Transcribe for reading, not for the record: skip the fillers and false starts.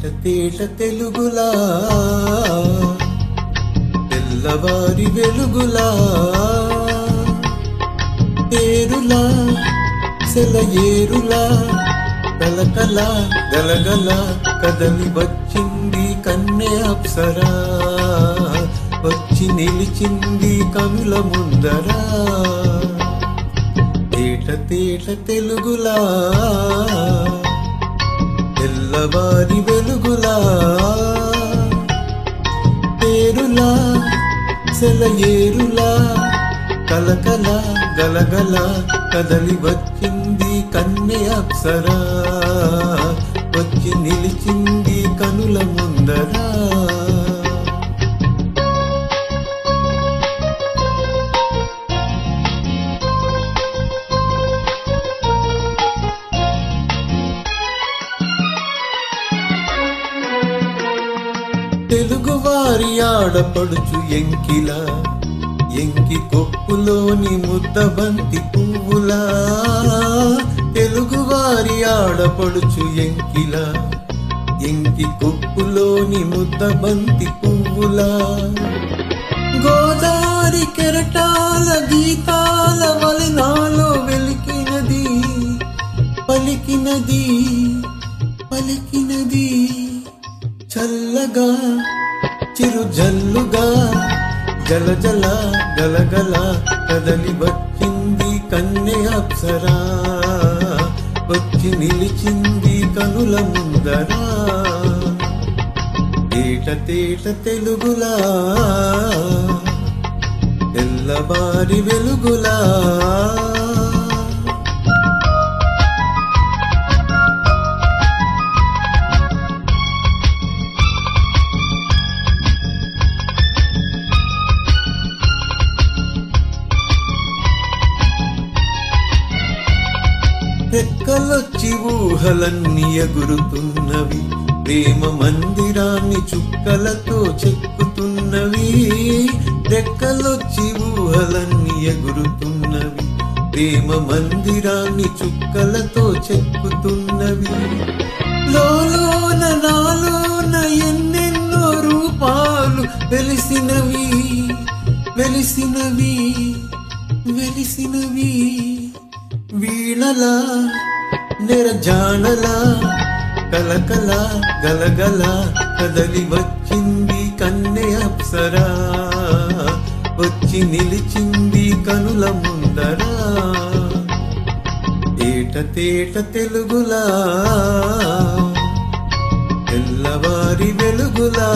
తేట తెలుగులా తెల్లవారి వెలుగులా తేరులా సెలయేరులా కలకల గలగల కదలి వచ్చింది కన్నె అప్సరా వచ్చి నిలిచింది కనుల ముందరా తేట తెలుగులా తెల్లవారి వెలుగులా తేరులా సెలయేరులా కలకల గలగల కదలి వచ్చింది కన్నె అప్సరా వచ్చి నిలిచింది కనుల ముందరా తెలుగువారి ఆడపడుచు ఎంకిలా ఎంకి కొప్పులోని ముద్దబంతి పువ్వులా తెలుగువారి ఆడపడుచు ఎంకిలా ఎంకి కొప్పులోని ముద్దబంతి పువ్వులా గోదావరి కెరటాల గీతాల వలనాలో వెలికినది పలికినది పలికినది చల్లగా చిరు జల్లుగా జల జల గలగల కదలి వచ్చింది కన్నె అప్సరా వచ్చి నిలిచింది కనుల ముందరా తేట తెలుగులా తెల్లవారి వెలుగులా రెక్కలొచ్చి ఊహలన్నీ ఎగురుతున్నవి ప్రేమ మందిరాన్ని చుక్కలతో చెక్కుతున్నవి రెక్కలొచ్చి ఊహలన్నీ ఎగురుతున్నవి ప్రేమ మందిరాన్ని చుక్కలతో చెక్కుతున్నవి లోలోన నాలోన ఎన్నెన్నో రూపాలు వెలిసినవి వెలిసినవి వెలిసినవి వీణలా నిరజానలా కలకల గలగల కదలి వచ్చింది కన్నె అప్సరా వచ్చి నిలిచింది కనుల ముందరా తేట తెలుగులా తెల్లవారి వెలుగులా